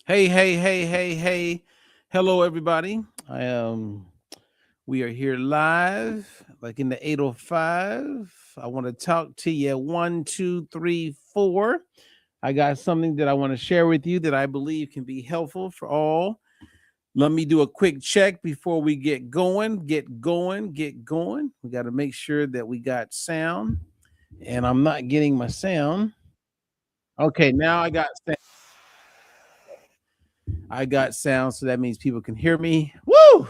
Hey. Hello, everybody. We are here live, like in the 805. I want to talk to you. 1, 2, 3, 4. I got something that I want to share with you that I believe can be helpful for all. Let me do a quick check before we get going. Get going. We got to make sure that we got sound, and I'm not getting my sound. Okay, now I got sound, so that means people can hear me. Woo!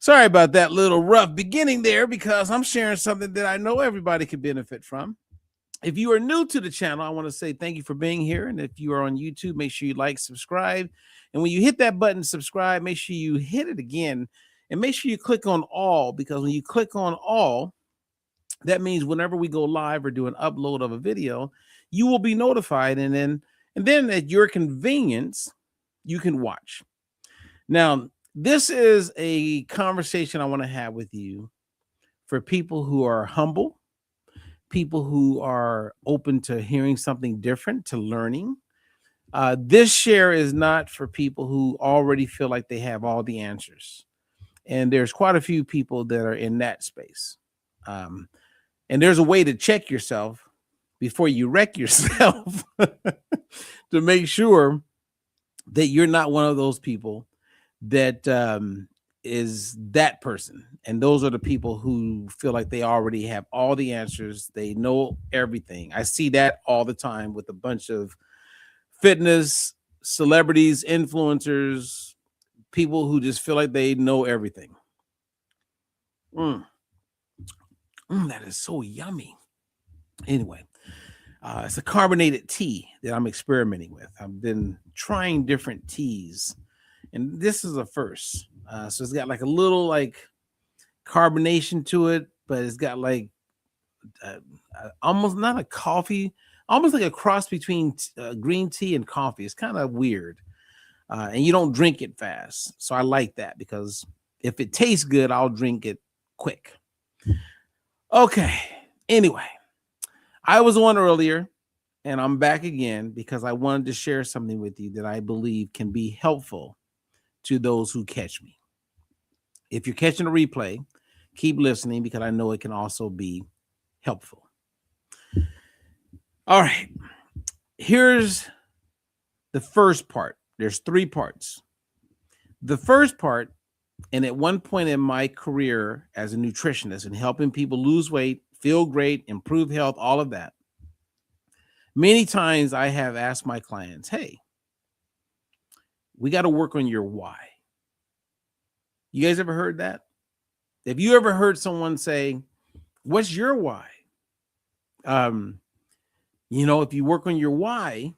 Sorry about that little rough beginning there because I'm sharing something that I know everybody could benefit from. If you are new to the channel, I want to say thank you for being here. And if you are on YouTube, make sure you like, subscribe. And when you hit that button, subscribe, make sure you hit it again and make sure you click on all, because when you click on all, that means whenever we go live or do an upload of a video, you will be notified. And then at your convenience, you can watch. Now, this is a conversation I want to have with you for people who are humble, people who are open to hearing something different, to learning. This share is not for people who already feel like they have all the answers. And there's quite a few people that are in that space. And there's a way to check yourself before you wreck yourself to make sure that you're not one of those people that is that person. And those are the people who feel like they already have all the answers. They know everything. I see that all the time with a bunch of fitness celebrities, influencers, people who just feel like they know everything. That is so yummy. Anyway, it's a carbonated tea that I'm experimenting with. I've been trying different teas, and this is a first. So it's got like a little like carbonation to it, but it's got like almost not a coffee, almost like a cross between green tea and coffee. It's kind of weird, and you don't drink it fast. So I like that because if it tastes good, I'll drink it quick. Okay. Anyway, I was on earlier, and I'm back again because I wanted to share something with you that I believe can be helpful to those who catch me. If you're catching a replay, keep listening because I know it can also be helpful. All right. Here's the first part. There's 3 parts. The first part, and at one point in my career as a nutritionist and helping people lose weight, feel great, improve health, all of that, many times I have asked my clients, hey, we got to work on your why. You guys ever heard that? Have you ever heard someone say, what's your why? If you work on your why,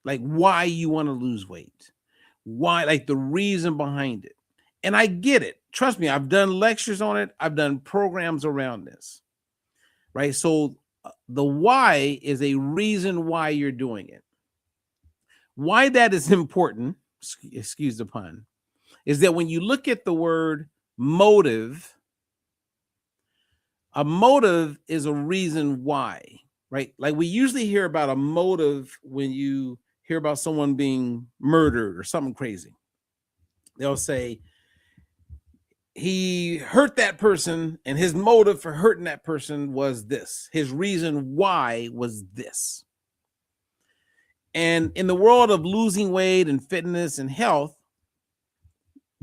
like why you want to lose weight, why, like the reason behind it. And I get it. Trust me, I've done lectures on it. I've done programs around this, right? So the why is a reason why you're doing it. Why that is important, excuse the pun, is that when you look at the word motive, a motive is a reason why, right? Like we usually hear about a motive when you hear about someone being murdered or something crazy. They'll say he hurt that person and his motive for hurting that person was this. His reason why was this. And in the world of losing weight and fitness and health,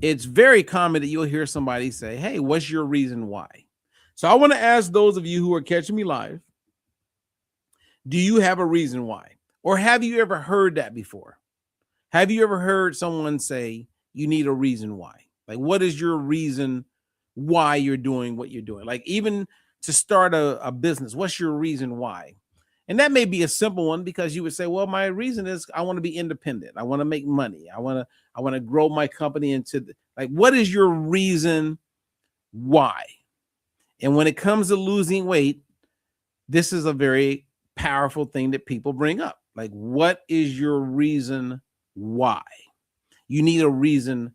it's very common that you'll hear somebody say, hey, what's your reason why? So I want to ask those of you who are catching me live, do you have a reason why? Or have you ever heard that before? Have you ever heard someone say you need a reason why? Like, what is your reason why you're doing what you're doing? Like, even to start a business, what's your reason why? And that may be a simple one because you would say, well, my reason is I want to be independent. I want to make money. I want to grow my company into like, what is your reason why? And when it comes to losing weight, this is a very powerful thing that people bring up. Like, what is your reason why? You need a reason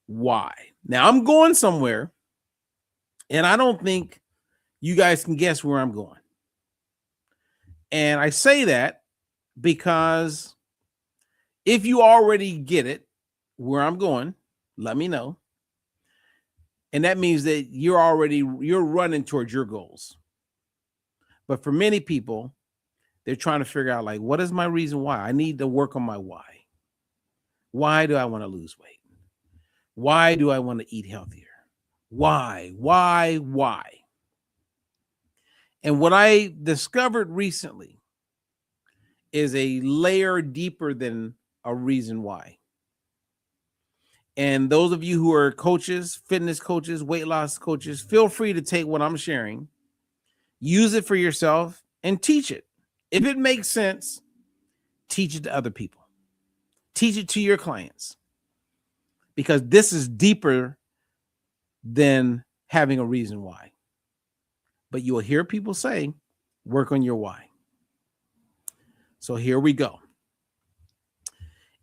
why. Now, I'm going somewhere, and I don't think you guys can guess where I'm going. And I say that because If you already get it, where I'm going, let me know. And that means that you're running towards your goals. But for many people, they're trying to figure out, like, what is my reason why? I need to work on my why. Why do I want to lose weight? Why do I want to eat healthier? Why? And what I discovered recently is a layer deeper than a reason why. And those of you who are coaches, fitness coaches, weight loss coaches, feel free to take what I'm sharing, use it for yourself, and teach it. If it makes sense, teach it to other people. Teach it to your clients. Because this is deeper than having a reason why. But you'll hear people say, work on your why. So here we go.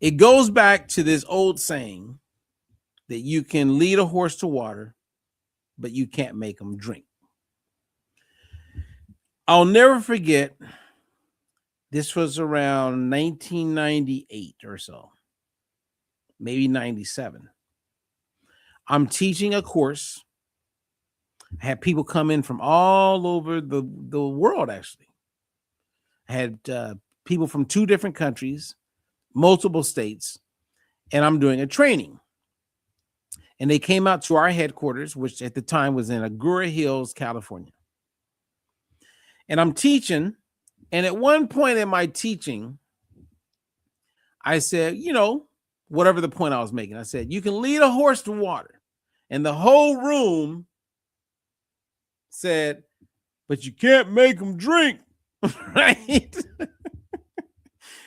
It goes back to this old saying that you can lead a horse to water, but you can't make him drink. I'll never forget, this was around 1998 or so, maybe 97. I'm teaching a course. I had people come in from all over the world, actually. I had people from 2 different countries, multiple states, and I'm doing a training. And they came out to our headquarters, which at the time was in iCoura Hills, California. And I'm teaching. And at one point in my teaching, I said, whatever the point I was making, I said, you can lead a horse to water. And the whole room said, but you can't make them drink. Right?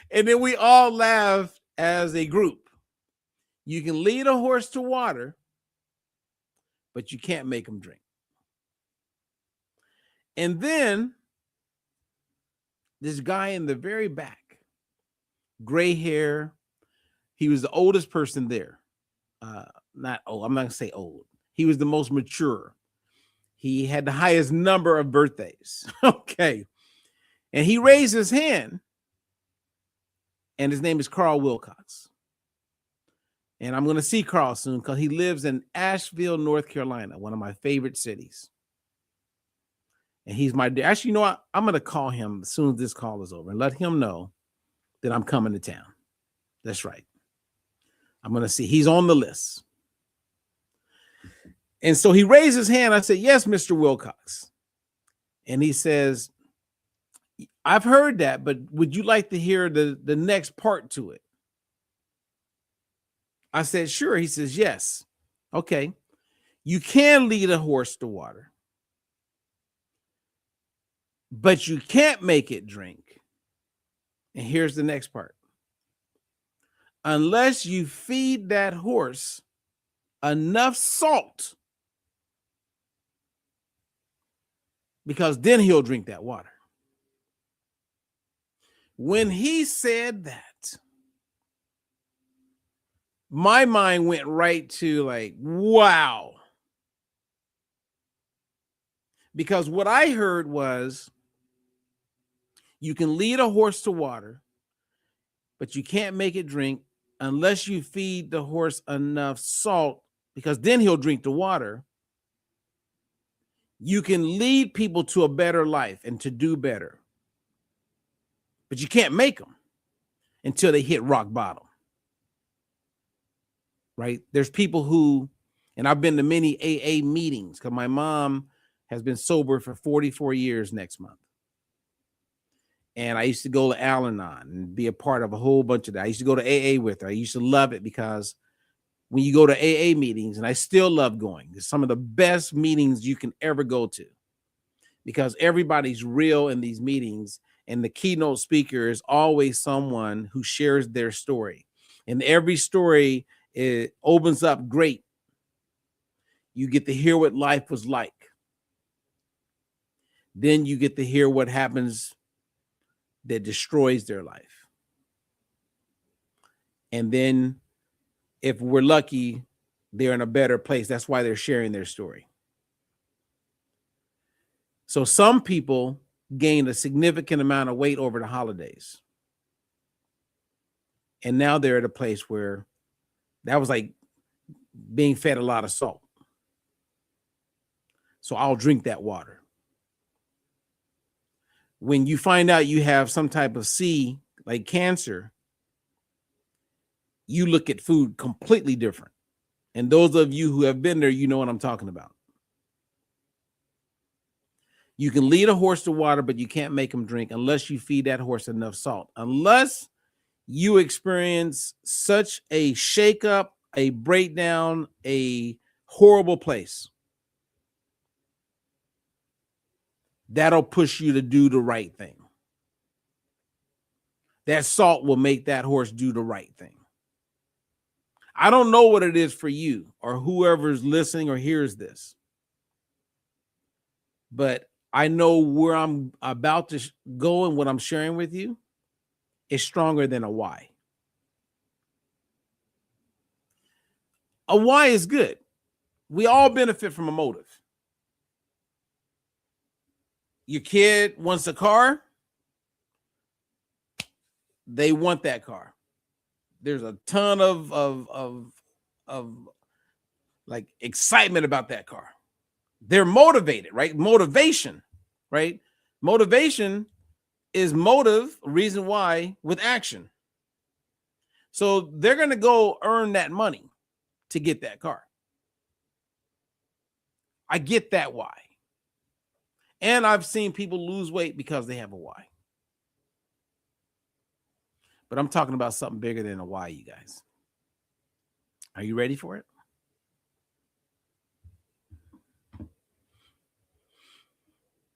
And then we all laughed as a group. You can lead a horse to water, but you can't make them drink. And then this guy in the very back, gray hair, he was the oldest person there. Not old, I'm not going to say old. He was the most mature. He had the highest number of birthdays. Okay. And he raised his hand, and his name is Carl Wilcox. And I'm going to see Carl soon because he lives in Asheville, North Carolina, one of my favorite cities. And he's actually, you know what? I'm going to call him as soon as this call is over and let him know that I'm coming to town. That's right. I'm going to see. He's on the list. And so he raised his hand. I said, yes, Mr. Wilcox. And he says, I've heard that, but would you like to hear the next part to it? I said, sure. He says, yes. Okay. You can lead a horse to water, but you can't make it drink. And here's the next part. Unless you feed that horse enough salt, because then he'll drink that water. When he said that, my mind went right to like, wow. Because what I heard was, you can lead a horse to water, but you can't make it drink unless you feed the horse enough salt, because then he'll drink the water. You can lead people to a better life and to do better, but you can't make them until they hit rock bottom. Right? There's people who, and I've been to many AA meetings because my mom has been sober for 44 years next month. And I used to go to Al-Anon and be a part of a whole bunch of that. I used to go to AA with her. I used to love it because when you go to AA meetings, and I still love going, it's some of the best meetings you can ever go to because everybody's real in these meetings. And the keynote speaker is always someone who shares their story. And every story, it opens up great. You get to hear what life was like. Then you get to hear what happens that destroys their life. And then if we're lucky, they're in a better place. That's why they're sharing their story. So some people gained a significant amount of weight over the holidays. And now they're at a place where that was like being fed a lot of salt. So I'll drink that water. When you find out you have some type of C, like cancer, you look at food completely different. And those of you who have been there, you know what I'm talking about. You can lead a horse to water, but you can't make him drink unless you feed that horse enough salt. Unless you experience such a shakeup, a breakdown, a horrible place, that'll push you to do the right thing. That salt will make that horse do the right thing. I don't know what it is for you or whoever's listening or hears this, but I know where I'm about to go, and what I'm sharing with you is stronger than a why. A why is good. We all benefit from a motive. Your kid wants a car. They want that car. There's a ton of like excitement about that car. They're motivated, right? Motivation, right? Motivation is motive, reason why, with action. So they're going to go earn that money to get that car. I get that why. And I've seen people lose weight because they have a why. But I'm talking about something bigger than a why, you guys. Are you ready for it?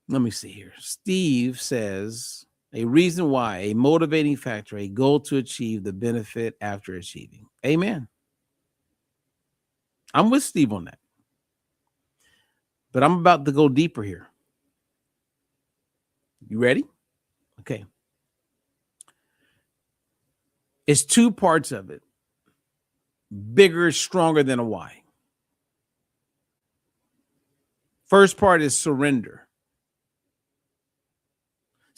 Let me see here. Steve says, a reason why, a motivating factor, a goal to achieve the benefit after achieving. Amen. I'm with Steve on that. But I'm about to go deeper here. You ready? Okay. It's two parts of it. Bigger, stronger than a why. First part is surrender.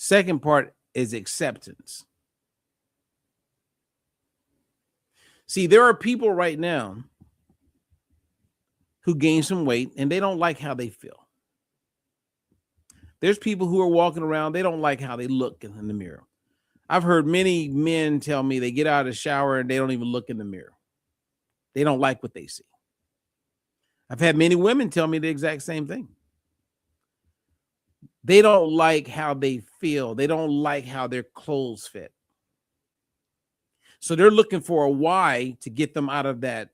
Second part is acceptance. See, there are people right now who gain some weight and they don't like how they feel. There's people who are walking around, they don't like how they look in the mirror. I've heard many men tell me they get out of the shower and they don't even look in the mirror. They don't like what they see. I've had many women tell me the exact same thing. They don't like how they feel. They don't like how their clothes fit. So they're looking for a why to get them out of that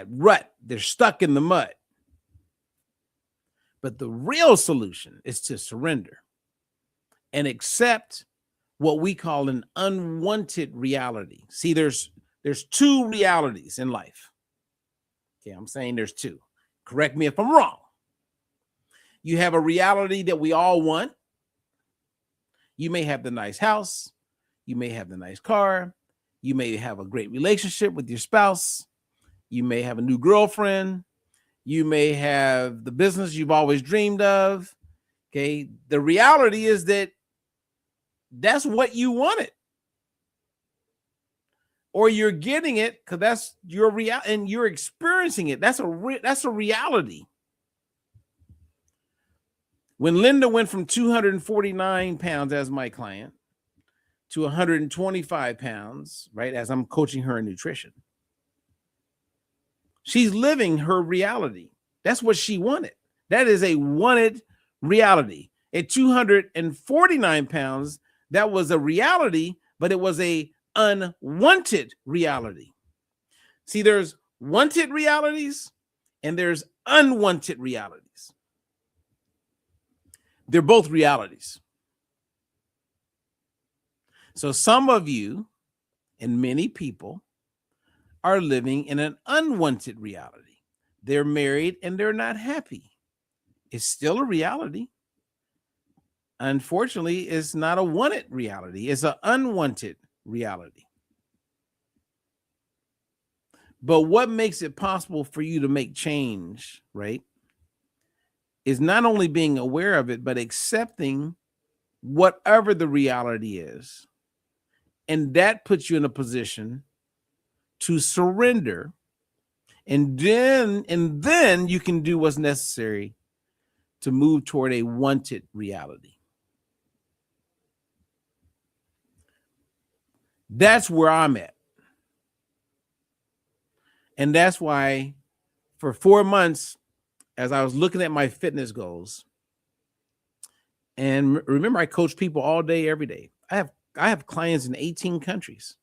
rut. They're stuck in the mud. But the real solution is to surrender and accept what we call an unwanted reality. See, there's two realities in life. Okay, I'm saying there's two. Correct me if I'm wrong. You have a reality that we all want. You may have the nice house. You may have the nice car. You may have a great relationship with your spouse. You may have a new girlfriend. You may have the business you've always dreamed of. Okay. The reality is that that's what you wanted. Or you're getting it because that's your reality and you're experiencing it. That's a reality. When Linda went from 249 pounds as my client to 125 pounds, right, as I'm coaching her in nutrition, she's living her reality. That's what she wanted. That is a wanted reality. At 249 pounds, that was a reality, but it was a unwanted reality. See, there's wanted realities and there's unwanted realities. They're both realities. So some of you and many people are living in an unwanted reality. They're married and they're not happy. It's still a reality. Unfortunately, it's not a wanted reality. It's an unwanted reality. But what makes it possible for you to make change, right, is not only being aware of it, but accepting whatever the reality is And that puts you in a position to surrender. And then you can do what's necessary to move toward a wanted reality. That's where I'm at. And that's why for 4 months, as I was looking at my fitness goals, and remember, I coach people all day, every day. I have clients in 18 countries.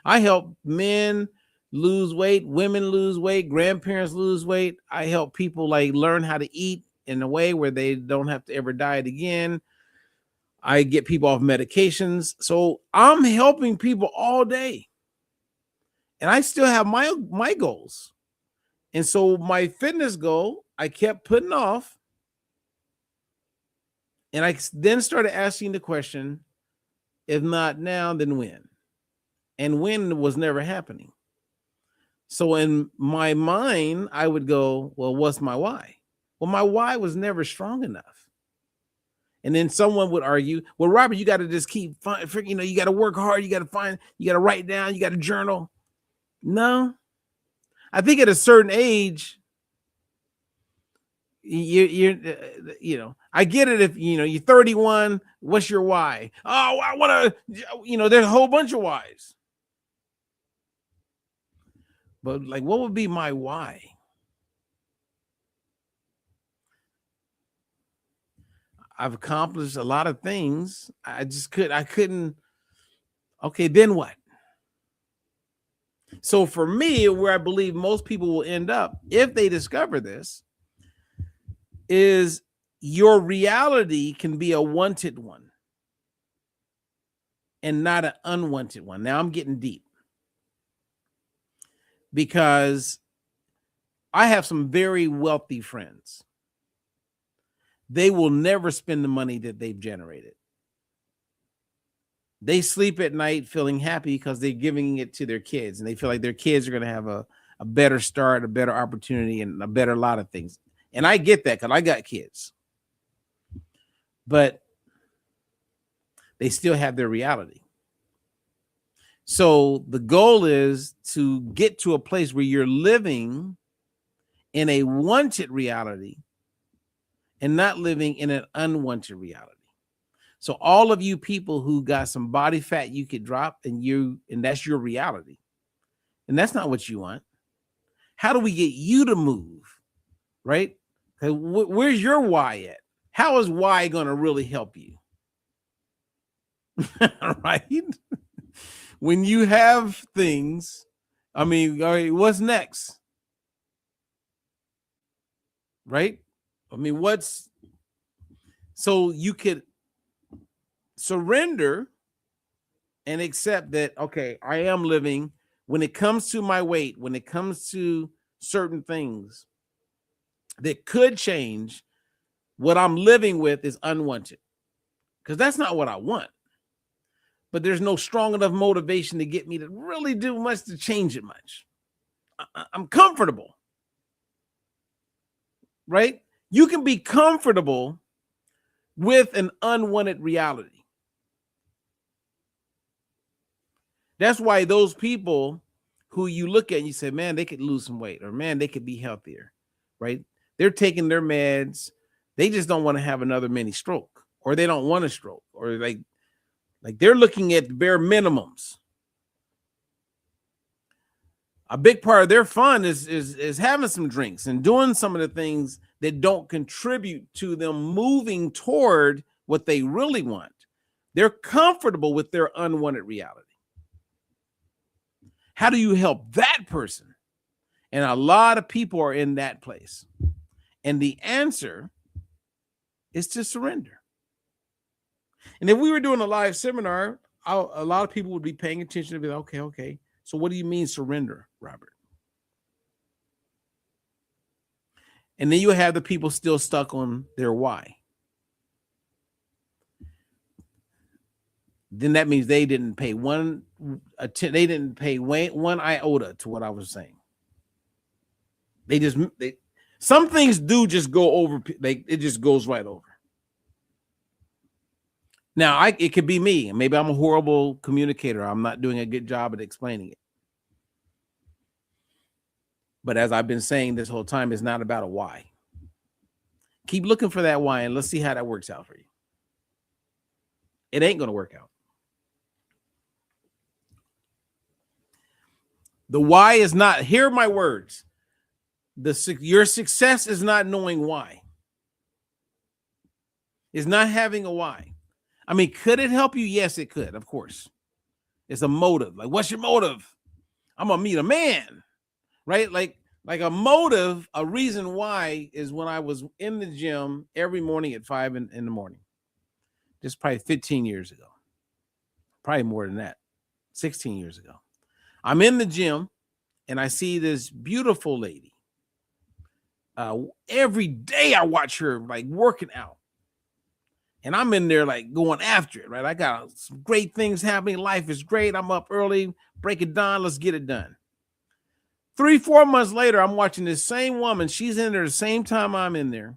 I help men lose weight, women lose weight, grandparents lose weight. I help people like learn how to eat in a way where they don't have to ever diet again. I get people off medications. So I'm helping people all day. And I still have my goals. And so my fitness goal, I kept putting off. And I then started asking the question, if not now, then when? And when was never happening. So in my mind, I would go, well, what's my why? Well, my why was never strong enough. And then someone would argue, well, Robert, you got to just keep, you got to work hard. You got to write down, you got to journal. No, I think at a certain age, I get it. If, you're 31, what's your why? Oh, I want to, there's a whole bunch of whys. But like, what would be my why? I've accomplished a lot of things. I couldn't. Okay, then what? So for me, where I believe most people will end up, if they discover this, is your reality can be a wanted one and not an unwanted one. Now I'm getting deep because I have some very wealthy friends. They will never spend the money that they've generated. They sleep at night feeling happy because they're giving it to their kids, and they feel like their kids are going to have a better start, a better opportunity, and a better lot of things. And I get that because I got kids. But they still have their reality. So the goal is to get to a place where you're living in a wanted reality and not living in an unwanted reality. So all of you people who got some body fat you could drop and that's your reality. And that's not what you want. How do we get you to move? Right? Where's your why at? How is why going to really help you? Right? When you have things, all right, what's next? Right? So you could surrender and accept that, okay, I am living, when it comes to my weight, when it comes to certain things that could change, what I'm living with is unwanted, because that's not what I want. But there's no strong enough motivation to get me to really do much to change it much. I'm comfortable, right? You can be comfortable with an unwanted reality. That's why those people who you look at and you say, man, they could lose some weight, or man, they could be healthier, right? They're taking their meds. They just don't want to have another mini stroke, or they don't want a stroke, or like they're looking at the bare minimums. A big part of their fun is having some drinks and doing some of the things that don't contribute to them moving toward what they really want. They're comfortable with their unwanted reality. How do you help that person? And a lot of people are in that place. And the answer is to surrender. And if we were doing a live seminar, a lot of people would be paying attention and be like, okay. So what do you mean surrender, Robert? And then you have the people still stuck on their why. Then that means they didn't pay one iota to what I was saying. Some things do just go over. It just goes right over. Now, it could be me. Maybe I'm a horrible communicator. I'm not doing a good job at explaining it. But as I've been saying this whole time, it's not about a why. Keep looking for that why, and let's see how that works out for you. It ain't going to work out. The why is not, hear my words. Your success is not knowing why. It's not having a why. I mean, could it help you? Yes, it could, of course. It's a motive. Like, what's your motive? I'm going to meet a man, right? Like a motive, a reason why is when I was in the gym every morning at 5 in the morning. Just probably 15 years ago. Probably more than that. 16 years ago. I'm in the gym and I see this beautiful lady. Every day I watch her like working out. And I'm in there like going after it, right? I got some great things happening. Life is great. I'm up early, break it down. Let's get it done. 3-4 months later, I'm watching this same woman. She's in there the same time I'm in there.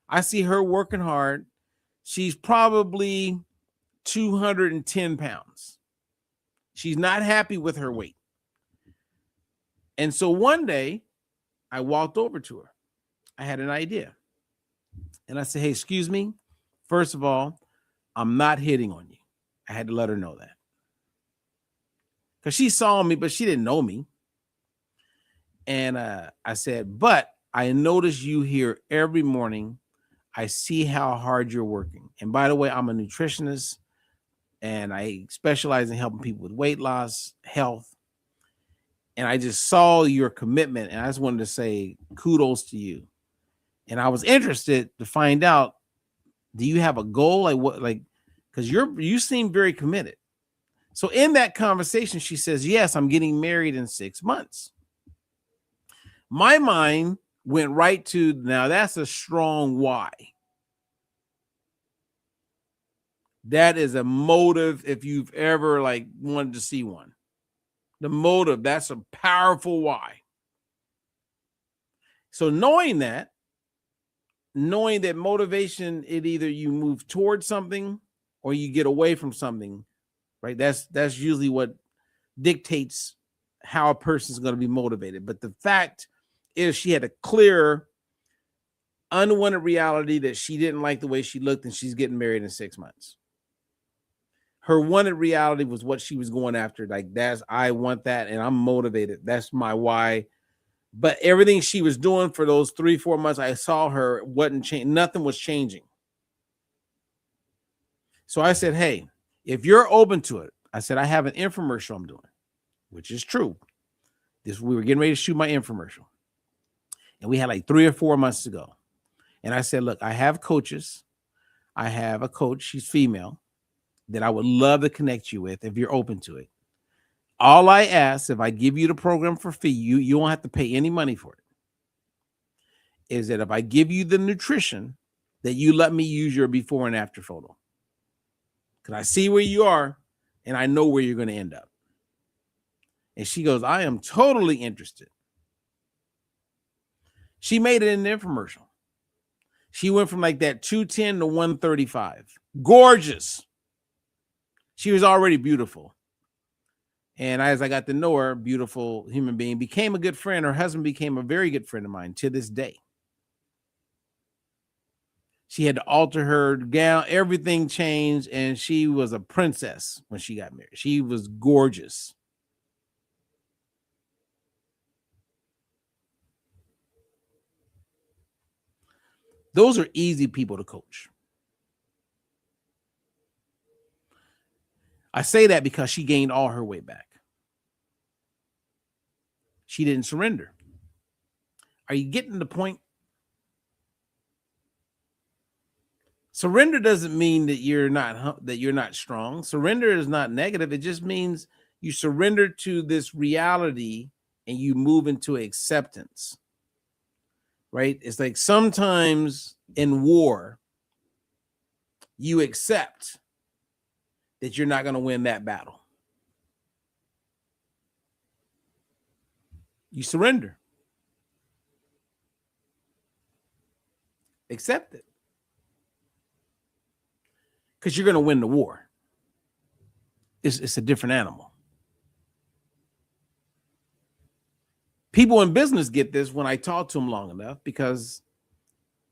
I see her working hard. She's probably 210 pounds. She's not happy with her weight. And so one day I walked over to her. I had an idea. And I said, hey, excuse me. First of all, I'm not hitting on you. I had to let her know that. Because she saw me, but she didn't know me. And I said, but I notice you here every morning. I see how hard you're working. And by the way, I'm a nutritionist and I specialize in helping people with weight loss, health. And I just saw your commitment. And I just wanted to say kudos to you. And I was interested to find out, do you have a goal? Like what, like, because you seem very committed. So in that conversation, she says, yes, I'm getting married in 6 months. My mind went right to, now that's a strong why. That is a motive if you've ever like wanted to see one. The motive, that's a powerful why. So knowing that motivation, it either you move towards something or you get away from something, right? That's usually what dictates how a person's going to be motivated. But the fact is she had a clear, unwanted reality that she didn't like the way she looked and she's getting married in 6 months. Her wanted reality was what she was going after. Like, I want that and I'm motivated. That's my why. But everything she was doing for those 3-4 months, I saw her wasn't changing. Nothing was changing. So I said, hey, if you're open to it, I said, I have an infomercial I'm doing, which is true. We were getting ready to shoot my infomercial. And we had like 3 or 4 months to go. And I said, look, I have coaches. I have a coach. She's female that I would love to connect you with if you're open to it. All I ask, if I give you the program for fee, you won't have to pay any money for it, is that if I give you the nutrition, that you let me use your before and after photo. Because I see where you are and I know where you're going to end up. And she goes, I am totally interested. She made it in the infomercial. She went from like that 210 to 135. Gorgeous. She was already beautiful. And as I got to know her, beautiful human being, became a good friend. Her husband became a very good friend of mine to this day. She had to alter her gown. Everything changed. And she was a princess when she got married. She was gorgeous. Those are easy people to coach. I say that because she gained all her weight back. She didn't surrender. Are you getting the point? Surrender doesn't mean that you're not strong. Surrender is not negative. It just means you surrender to this reality and you move into acceptance. Right? It's like sometimes in war, you accept that you're not going to win that battle. You surrender. Accept it. because you're going to win the war. It's a different animal. People in business get this when I talk to them long enough because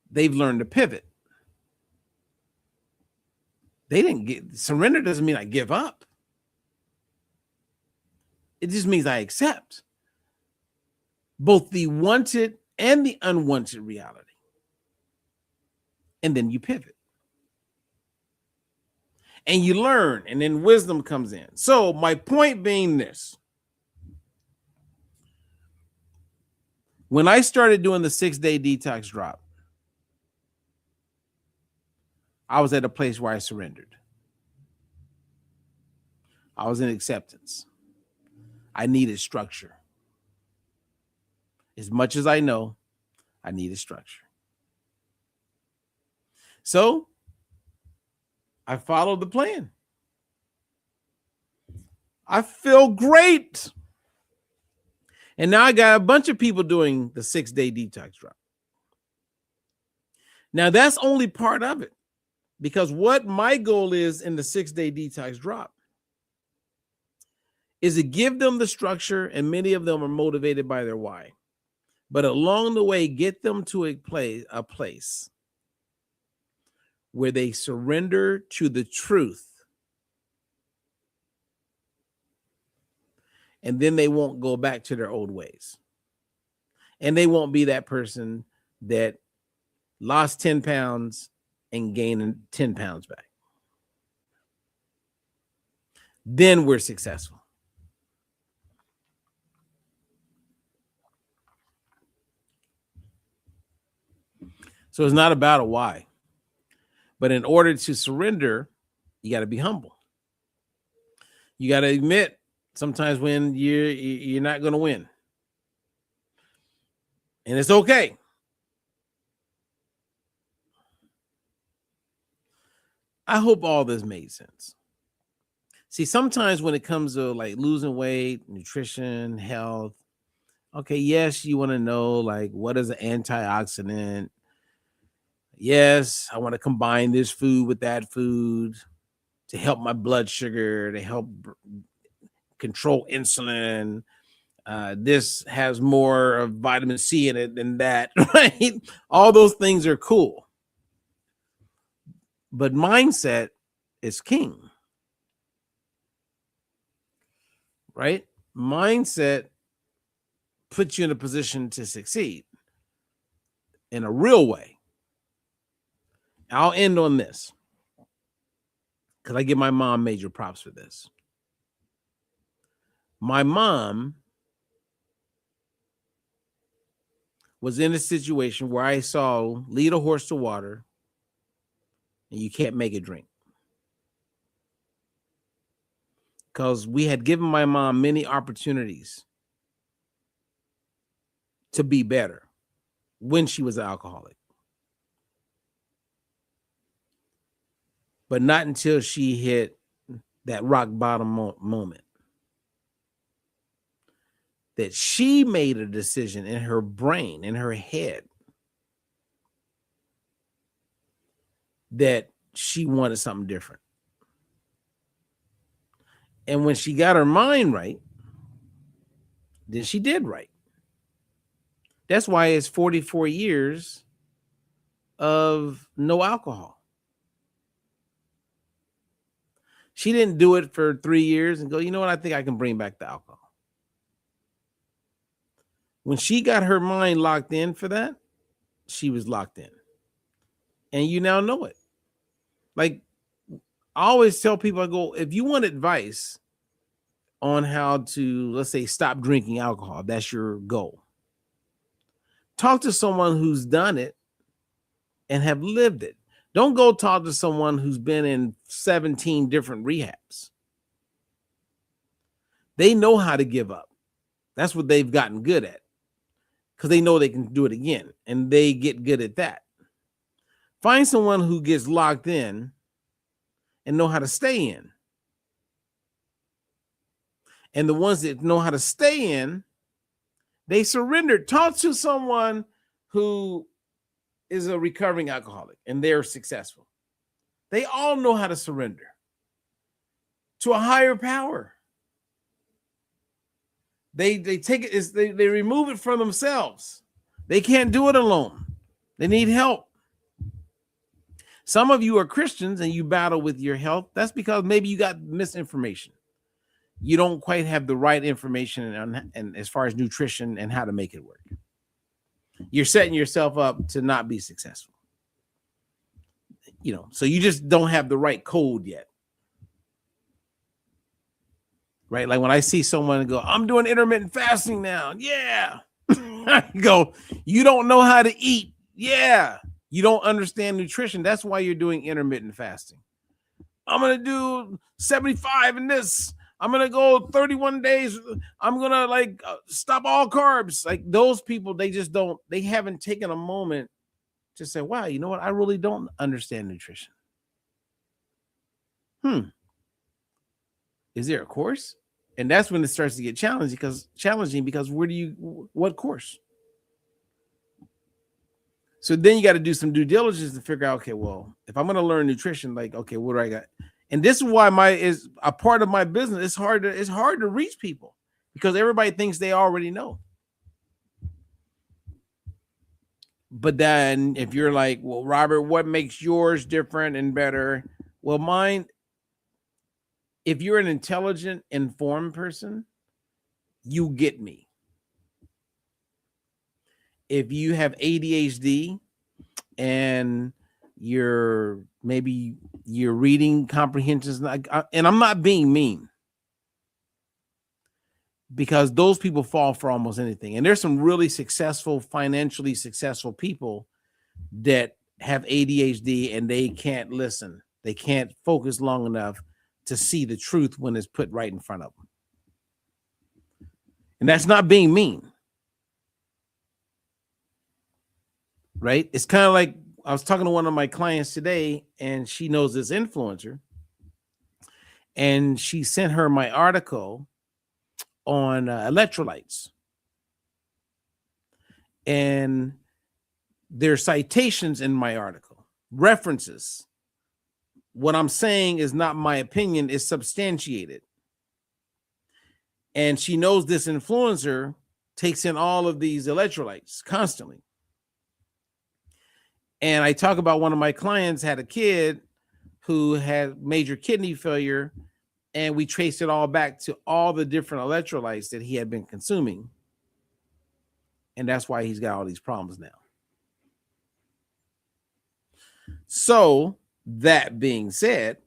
they've learned to pivot. They didn't get surrender doesn't mean I give up. It just means I accept both the wanted and the unwanted reality. And then you pivot. And you learn, and then wisdom comes in. So my point being this. When I started doing the 6-day detox drop, I was at a place where I surrendered. I was in acceptance. I needed structure. As much as I know, I needed structure. So I followed the plan. I feel great. And now I got a bunch of people doing the 6-day detox drop. Now that's only part of it, because what my goal is in the 6-day detox drop is to give them the structure, and many of them are motivated by their why. But along the way, get them to a place where they surrender to the truth. And then they won't go back to their old ways. And they won't be that person that lost 10 pounds and gained 10 pounds back. Then we're successful. So it's not about a why. But in order to surrender, you got to be humble. You got to admit sometimes when you're not going to win. And it's okay. I hope all this made sense. See, sometimes when it comes to like losing weight, nutrition, health, okay, yes, you want to know like what is an antioxidant? Yes, I want to combine this food with that food to help my blood sugar, to help control insulin. This has more of vitamin C in it than that, right? All those things are cool. But mindset is king, right? Mindset puts you in a position to succeed in a real way. I'll end on this because I give my mom major props for this. My mom was in a situation where I saw lead a horse to water and you can't make it drink. Because we had given my mom many opportunities to be better when she was an alcoholic. But not until she hit that rock bottom moment that she made a decision in her brain, in her head, that she wanted something different. And when she got her mind right, then she did right. That's why it's 44 years of no alcohol. She didn't do it for 3 years and go, you know what, I think I can bring back the alcohol. When she got her mind locked in for that, she was locked in. And you now know it. Like, I always tell people, I go, if you want advice on how to, let's say, stop drinking alcohol, that's your goal. Talk to someone who's done it and have lived it. Don't go talk to someone who's been in 17 different rehabs. They know how to give up. That's what they've gotten good at, because they know they can do it again, and they get good at that. Find someone who gets locked in and know how to stay in. And the ones that know how to stay in, they surrendered. Talk to someone who is a recovering alcoholic and they're successful. They all know how to surrender to a higher power. They take it, they remove it from themselves. They can't do it alone. They need help. Some of you are Christians and you battle with your health. That's because maybe you got misinformation. You don't quite have the right information and as far as nutrition and how to make it work. You're setting yourself up to not be successful. So you just don't have the right code yet. Right? Like when I see someone go, I'm doing intermittent fasting now. Yeah. I go, you don't know how to eat. Yeah. You don't understand nutrition. That's why you're doing intermittent fasting. I'm going to do 75 in this. I'm going to go 31 days. I'm going to stop all carbs. Like those people, they haven't taken a moment to say, wow, you know what? I really don't understand nutrition. Is there a course? And that's when it starts to get challenging because what course? So then you got to do some due diligence to figure out, okay, well, if I'm going to learn nutrition, okay, what do I got? And this is why is a part of my business. It's hard to reach people because everybody thinks they already know. But then if you're like, well, Robert, what makes yours different and better? Well, mine, if you're an intelligent, informed person, you get me. If you have ADHD and your reading comprehension, and I'm not being mean, because those people fall for almost anything. And there's some really financially successful people that have ADHD and they can't listen. They can't focus long enough to see the truth when it's put right in front of them. And that's not being mean. Right? It's kind of like I was talking to one of my clients today, and she knows this influencer, and she sent her my article on electrolytes. And there are citations in my article, references. What I'm saying is not my opinion, it's substantiated. And she knows this influencer takes in all of these electrolytes constantly. And I talk about one of my clients had a kid who had major kidney failure, and we traced it all back to all the different electrolytes that he had been consuming. And that's why he's got all these problems now. So that being said,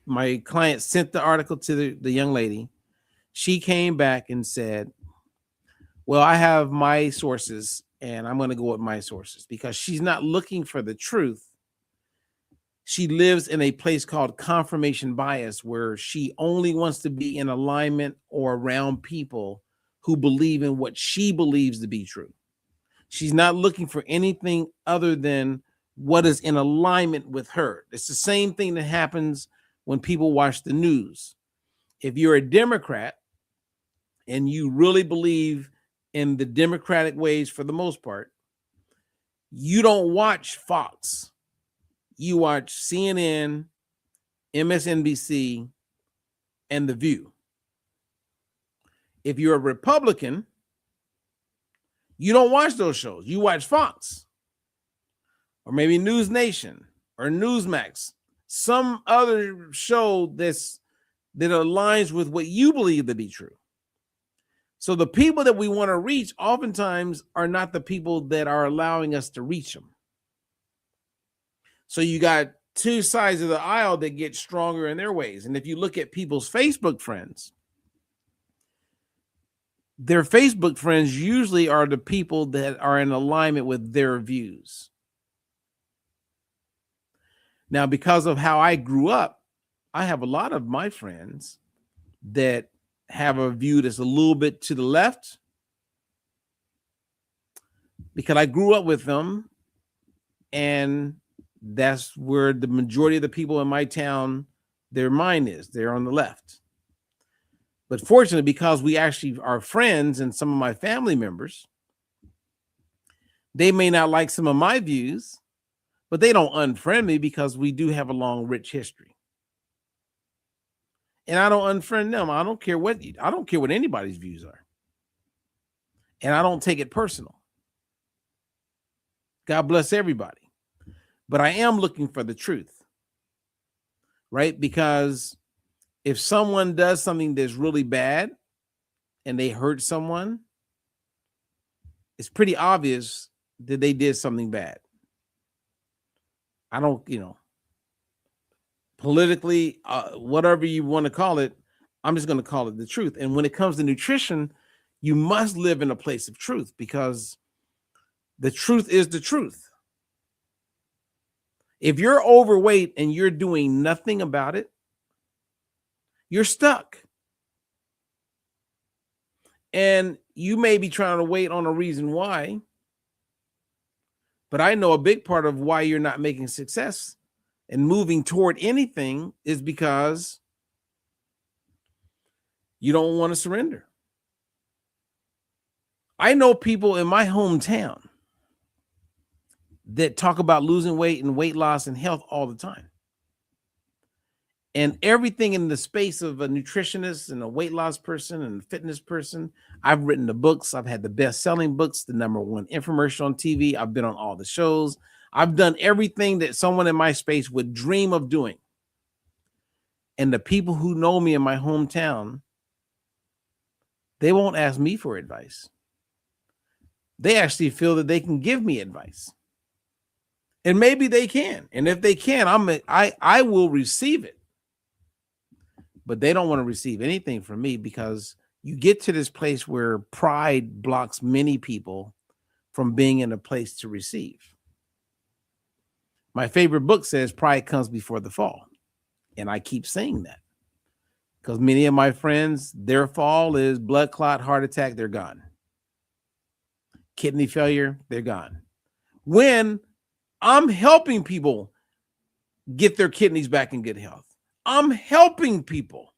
my client sent the article to the young lady. She came back and said, well, I have my sources and I'm going to go with my sources, because she's not looking for the truth. She lives in a place called confirmation bias, where she only wants to be in alignment or around people who believe in what she believes to be true. She's not looking for anything other than what is in alignment with her. It's the same thing that happens when people watch the news. If you're a Democrat and you really believe in the Democratic ways for the most part, you don't watch Fox. You watch CNN, MSNBC, and The View. If you're a Republican, you don't watch those shows. You watch Fox, or maybe News Nation, or Newsmax, some other show that aligns with what you believe to be true. So the people that we want to reach oftentimes are not the people that are allowing us to reach them. So you got two sides of the aisle that get stronger in their ways. And if you look at people's Facebook friends, their Facebook friends usually are the people that are in alignment with their views. Now, because of how I grew up, I have a lot of my friends that have a view that's a little bit to the left, because I grew up with them, and that's where the majority of the people in my town, their mind is. They're on the left. But fortunately, because we actually are friends and some of my family members, they may not like some of my views, but they don't unfriend me because we do have a long, rich history. And I don't unfriend them. I don't care what anybody's views are. And I don't take it personal. God bless everybody. But I am looking for the truth, right? Because if someone does something that's really bad and they hurt someone, it's pretty obvious that they did something bad. I don't, politically, whatever you want to call it, I'm just going to call it the truth. And when it comes to nutrition, you must live in a place of truth because the truth is the truth. If you're overweight and you're doing nothing about it, you're stuck. And you may be trying to wait on a reason why, but I know a big part of why you're not making success and moving toward anything is because you don't want to surrender. I know people in my hometown that talk about losing weight and weight loss and health all the time. And everything in the space of a nutritionist and a weight loss person and a fitness person. I've written the books. I've had the best-selling books, the #1 infomercial on TV. I've been on all the shows. I've done everything that someone in my space would dream of doing. And the people who know me in my hometown, they won't ask me for advice. They actually feel that they can give me advice. And maybe they can. And if they can, I will receive it. But they don't want to receive anything from me because you get to this place where pride blocks many people from being in a place to receive. My favorite book says pride comes before the fall. And I keep saying that because many of my friends, their fall is blood clot, heart attack, they're gone. Kidney failure, they're gone. When I'm helping people get their kidneys back in good health. I'm helping people.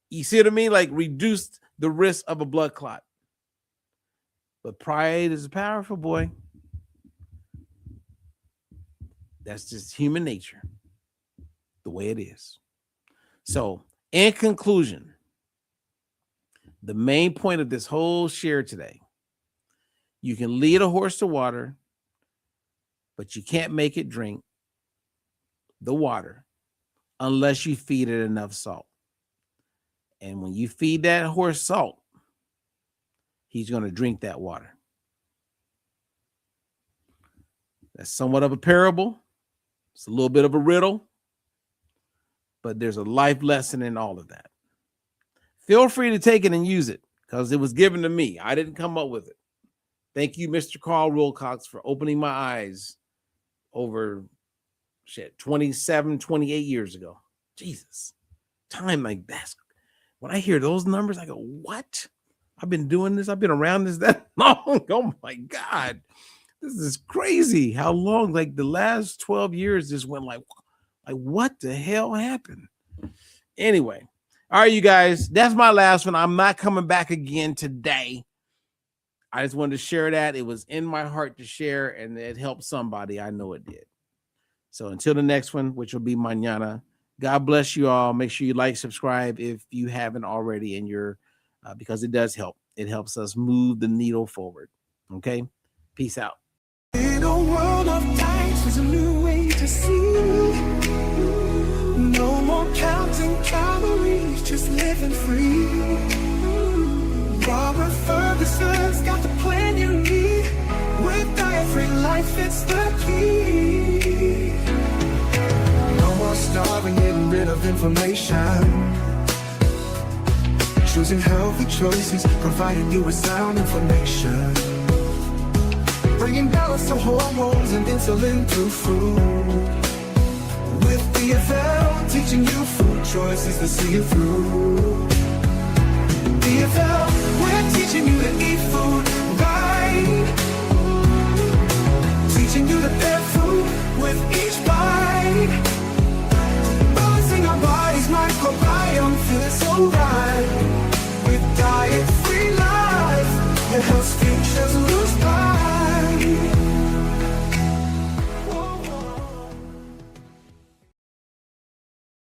You see what I mean? Like reduce the risk of a blood clot. But pride is powerful, boy. That's just human nature, the way it is. So, in conclusion, the main point of this whole share today, you can lead a horse to water, but you can't make it drink the water unless you feed it enough salt. And when you feed that horse salt, he's going to drink that water. That's somewhat of a parable. It's a little bit of a riddle, but there's a life lesson in all of that. Feel free to take it and use it because it was given to me. I didn't come up with it. Thank you, Mr. Carl Wilcox, for opening my eyes over 27, 28 years ago. Jesus, time like that. When I hear those numbers, I go, what? I've been doing this. I've been around this that long. Oh my God. This is crazy. How long? Like the last 12 years just went like what the hell happened? Anyway. All right, you guys, that's my last one. I'm not coming back again today. I just wanted to share that. It was in my heart to share, and it helped somebody. I know it did. So until the next one, which will be mañana, God bless you all. Make sure you like, subscribe if you haven't already in your, because it does help. It helps us move the needle forward. Okay? Peace out. In a world of times, there's a new way to see. No more counting calories, just living free. Robert Ferguson's got the plan you need. With diet-free life, it's the key. No more starving, getting rid of inflammation. Choosing healthy choices, providing you with sound information. Bringing balance to hormones and insulin through food. With DFL, teaching you food choices to see you through. DFL, we're teaching you to eat food right. Teaching you to pair food with each bite. Balancing our body's microbiome, feeling so right.